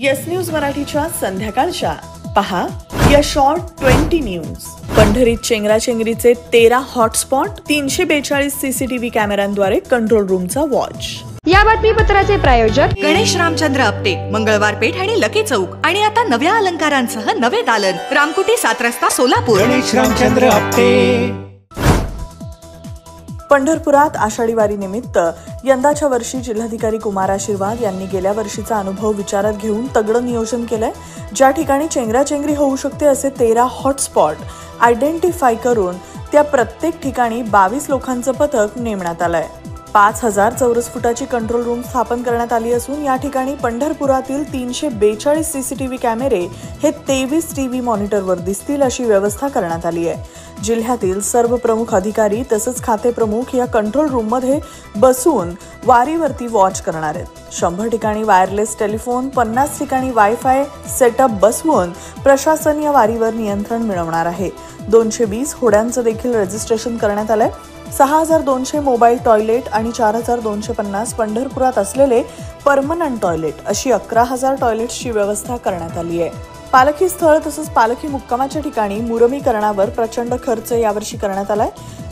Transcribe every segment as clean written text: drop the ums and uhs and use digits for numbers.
Yes news मराठीच्या संध्याकाळच्या पहा या शॉर्ट 20 न्यूज। पंढरीत चेंगराचेंगरीचे 13 हॉटस्पॉट, 342 सीसीटीव्ही कॅमेऱ्यांद्वारे कंट्रोल रूमचा वॉच। या बातमीपत्राचे प्रायोजक गणेश रामचंद्र आपटे, मंगळवार पेठ आणि लकी चौक, आणि आता नव्या अलंकारांसह नवे दालन, रामकुटी 7 रस्ता सोलापूर। गणेश रामचंद्र आपटे। पंढरपुरात आषाढी वारी निमित्त यंदाच्या वर्षी जिल्हाधिकारी कुमार आशीर्वाद यांनी गेल्या वर्षीचा अनुभव विचारात घेऊन तगडं नियोजन केलंय। ज्या ठिकाणी चेंगराचेंगरी होऊ शकते असे 13 हॉटस्पॉट आयडेंटिफाय करून त्या प्रत्येक ठिकाणी 22 लोकांचं पथक नेमण्यात आलंय। 5000 चौरस फुटाची कंट्रोल रूम स्थापन करण्यात आली असून या ठिकाणी पंढरपुरातील 342 सीसीटीव्ही कॅमेरे हे 23 टीव्ही मॉनिटरवर दिसतील अशी व्यवस्था करण्यात आली आहे। जिल्ह्यातील सर्व प्रमुख अधिकारी तसंच खाते प्रमुख या कंट्रोल रूममध्ये बसून वारीवरती वॉच करणार आहेत। 100 ठिकाणी वायरलेस टेलिफोन, 50 ठिकाणी वायफाय सेटअप बसवून प्रशासन या वारीवर नियंत्रण मिळवणार आहे। 220 होड्यांचं देखील रजिस्ट्रेशन करण्यात आलंय। 6200 मोबाईल टॉयलेट आणि 4250 पंढरपुरात असलेले परमनंट टॉयलेट अशी 11000 टॉयलेट्सची व्यवस्था करण्यात आली आहे। पालखी स्थळ तसंच पालखी मुक्कामाच्या ठिकाणी मुरमीकरणावर प्रचंड खर्च यावर्षी करण्यात आलाय।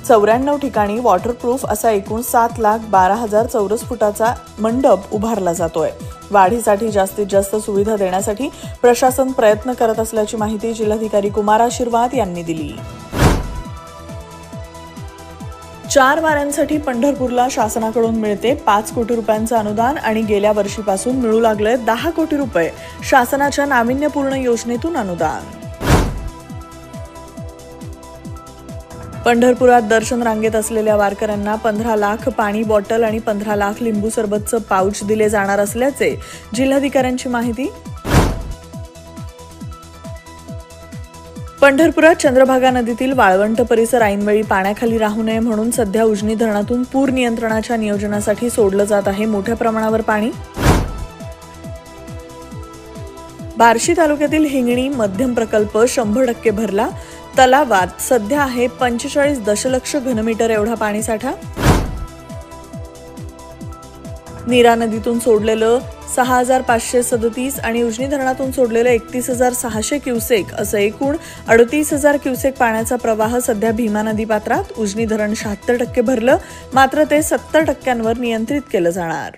94 ठिकाणी वॉटरप्रूफ असा एकूण 7,12,000 चौरस फुटाचा मंडप उभारला जातोय। वाढीसाठी जास्तीत जास्त सुविधा देण्यासाठी प्रशासन प्रयत्न करत असल्याची माहिती जिल्हाधिकारी कुमार आशीर्वाद यांनी दिली। 4 वाऱ्यांसाठी पंढरपूरला शासनाकडून मिळते 5 कोटी रुपयांचं अनुदान आणि गेल्या वर्षीपासून मिळू लागले 10 कोटी रुपये शासनाच्या नाविन्यपूर्ण योजनेतून अनुदान। पंढरपुरात दर्शन रांगेत असलेल्या वारकऱ्यांना 15 लाख पाणी बॉटल आणि 15 लाख लिंबू सरबतचं पाऊच दिले जाणार असल्याचे जिल्हाधिकाऱ्यांची माहिती। पंढरपुरात चंद्रभागा नदीतील वाळवंट परिसर ऐनवेळी पाण्याखाली राहू नये म्हणून सध्या उजनी धरणातून पूर नियंत्रणाच्या नियोजनासाठी सोडलं जात आहे मोठ्या प्रमाणावर पाणी। बार्शी तालुक्यातील हिंगणी मध्यम प्रकल्प 100% भरला। तलावात सध्या आहे 45 दशलक्ष घनमीटर एवढा पाणीसाठा। नीरा नदीतून सोडलेलं 6537 आणि उजनी धरणातून सोडलेलं 31600 क्युसेक असं एकूण 38000 क्युसेक पाण्याचा प्रवाह सध्या भीमा नदी पात्रात। उजनी धरण 76% भरलं, मात्र ते 70% नियंत्रित केलं जाणार।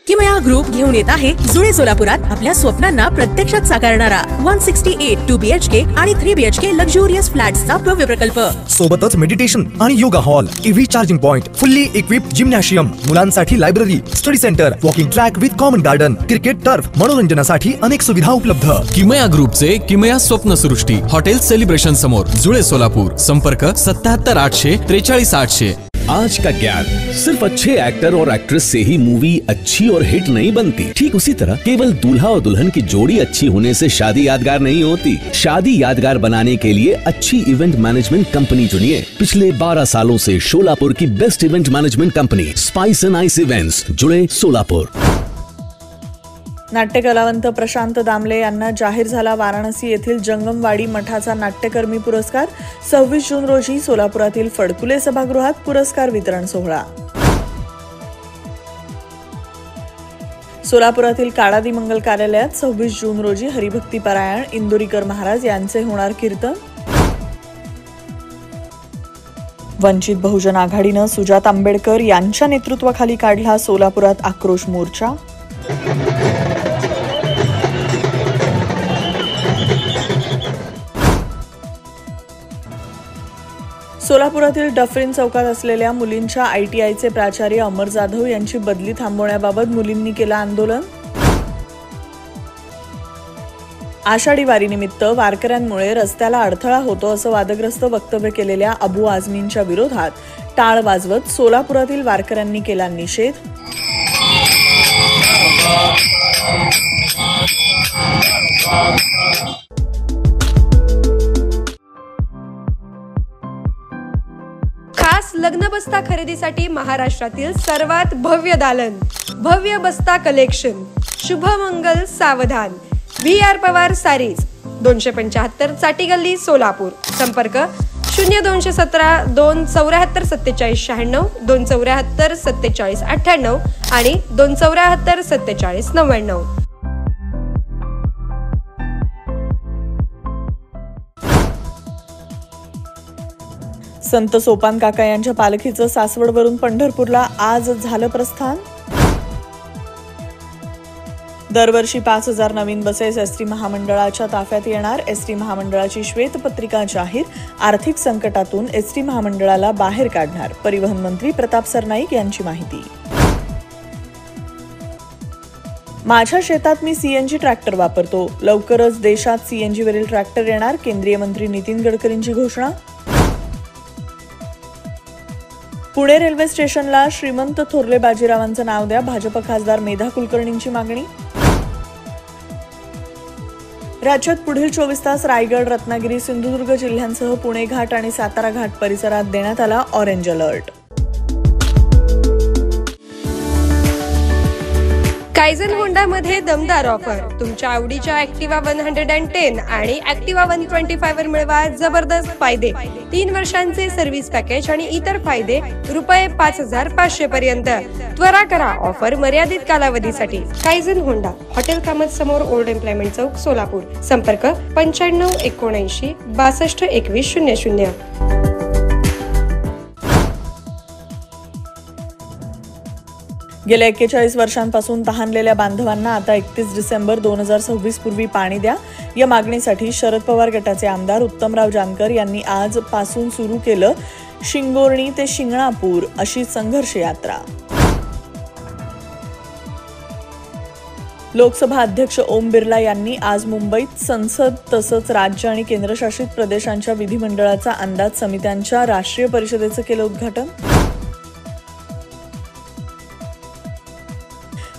किमया ग्रुप घेऊन येत आहे जुळे सोलापुरात आपल्या स्वप्नांना प्रत्यक्षात साकारणारा 168 2 BHK आणि 3 BHK लक्झुरियस फ्लॅट्सचा भव्य प्रकल्प। सोबतच मेडिटेशन आणि yoga hall, EV charging point, fully equipped gymnasium, मुलांसाठी library, study centre, walking track with common garden, cricket turf, मनोरंजनासाठी अनेक सुविधा उपलब्ध। किमया ग्रुपचे किमया स्वप्नसृष्टी हॉटेल सेलिब्रेशन समोर जुळे सोलापूर। संपर्क 77 800 43 800। आज का ज्ञान सिर्फ अच्छे एक्टर और एक्ट्रेस से ही मूवी अच्छी और हिट नहीं बनती। ठीक उसी तरह केवल दूल्हा और दुल्हन की जोड़ी अच्छी होने से शादी यादगार नहीं होती। शादी यादगार बनाने के लिए अच्छी इवेंट मैनेजमेंट कंपनी चुनिए। पिछले 12 सालों से सोलापुर की best event management company spice end ice events, जुळे सोलापुर। नाट्य कलावंत प्रशांत दामले यांना जाहीर झाला वाराणसी येथील जंगमवाडी मठाचा नाट्यकर्मी पुरस्कार। 26 जून रोजी सोलापुरातील फडकुले सभागृहात पुरस्कार वितरण सोहळा। सोलापुरातील काळादी मंगल कार्यालयात 26 जून रोजी हरिभक्ती पारायण इंदुरीकर महाराज यांचे होणार कीर्तन। वंचित बहुजन आघाडीनं सुजात आंबेडकर यांच्या नेतृत्वाखाली काढला सोलापुरात आक्रोश मोर्चा। सोलापुरातील डफरीन चौकात असलेल्या मुलींच्या ITIचे प्राचार्य अमर जाधव यांची बदली थांबवण्याबाबत मुलींनी केलं आंदोलन। आषाढी वारीनिमित्त वारकऱ्यांमुळे रस्त्याला अडथळा होतो असं वादग्रस्त वक्तव्य केलेल्या अबू आझमींच्या विरोधात टाळ वाजवत सोलापुरातील वारकऱ्यांनी केला निषेध। खास लग्न बस्ता खरेदीसाठी महाराष्ट्रातील सर्वात भव्य दालन, भव्य बस्ता कलेक्शन, शुभमंगल सावधान, VR पवार सारीज, 275 चाटी गल्ली सोलापूर। संपर्क 0217 274 47 96, 274 47 98 आणि 274 47 99. संत सोपान काका यांच्या पालखीचं सासवडवरून पंढरपूरला आज झालं प्रस्थान. दरवर्षी 5,000 नवीन बसेस एसटी महामंडळाच्या ताफ्यात येणार. एसटी महामंडळाची श्वेतपत्रिका जाहीर. आर्थिक संकटातून एसटी महामंडळाला बाहेर काढणार. परिवहन मंत्री प्रताप सरनाईक यांची माहिती. माझ्या शेतात मी सीएनजी ट्रॅक्टर वापरतो. लवकरच देशात सीएनजीवरील ट्रॅक्टर येणार. केंद्रीय मंत्री नितीन गडकरींची घोषणा. पुणे रेल्वे स्टेशनला श्रीमंत थोरले बाजीरावांचं नाव द्या. भाजप खासदार मेधा कुलकर्णींची मागणी. राज्यात पुढील 24 तास रायगड, रत्नागिरी, सिंधुदुर्ग जिल्ह्यांसह पुणे घाट आणि सातारा घाट परिसरात देण्यात आला ऑरेंज अलर्ट. कायझन होंडामध्ये दमदार ऑफर. तुमच्या आवडीच्या ऍक्टिवा 110 आणि ऍक्टिवा 125 वर मिळवा जबरदस्त फायदे. 3 वर्षांचे सर्व्हिस पॅकेज आणि इतर फायदे रुपये 5,500 पर्यंत. त्वरा करा, ऑफर मर्यादित कालावधीसाठी. कायझन होंडा, हॉटेल कामत समोर, ओल्ड एम्प्लॉयमेंट चौक, सोलापूर. संपर्क 95 79 62 21 00. गेल्या 41 वर्षांपासून तहानलेल्या बांधवांना आता 31 डिसेंबर 2026 पूर्वी पाणी द्या. या मागणीसाठी शरद पवार गटाचे आमदार उत्तमराव जानकर यांनी आजपासून सुरू केलं शिंगोर्णी ते शिंगणापूर अशी संघर्ष यात्रा. लोकसभा अध्यक्ष ओम बिर्ला यांनी आज मुंबईत संसद तसंच राज्य आणि केंद्रशासित प्रदेशांच्या विधिमंडळाचा अंदाज समित्यांच्या राष्ट्रीय परिषदेचं केलं उद्घाटन.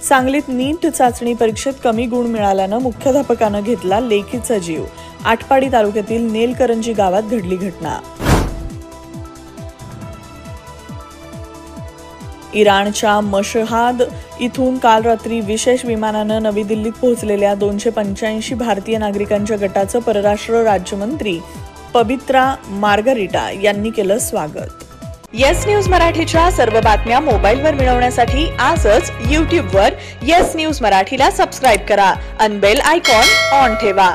सांगलीत नीट चाचणी परीक्षेत कमी गुण मिळाल्यानं मुख्याध्यापकानं घेतला लेखीचा जीव. आटपाडी तालुक्यातील नेलकरंजी गावात घडली घटना. इराणच्या मशहाद इथून काल रात्री विशेष विमानानं नवी दिल्लीत पोहोचलेल्या 285 भारतीय नागरिकांच्या गटाचं परराष्ट्र राज्यमंत्री पबित्रा मार्गरिटा यांनी केलं स्वागत. येस न्यूज मराठीच्या सर्व बातम्या मोबाईलवर मिळवण्यासाठी आजच YouTubeवर येस न्यूज मराठीला सबस्क्राईब करा. अन बेल आयकॉन ऑन ठेवा.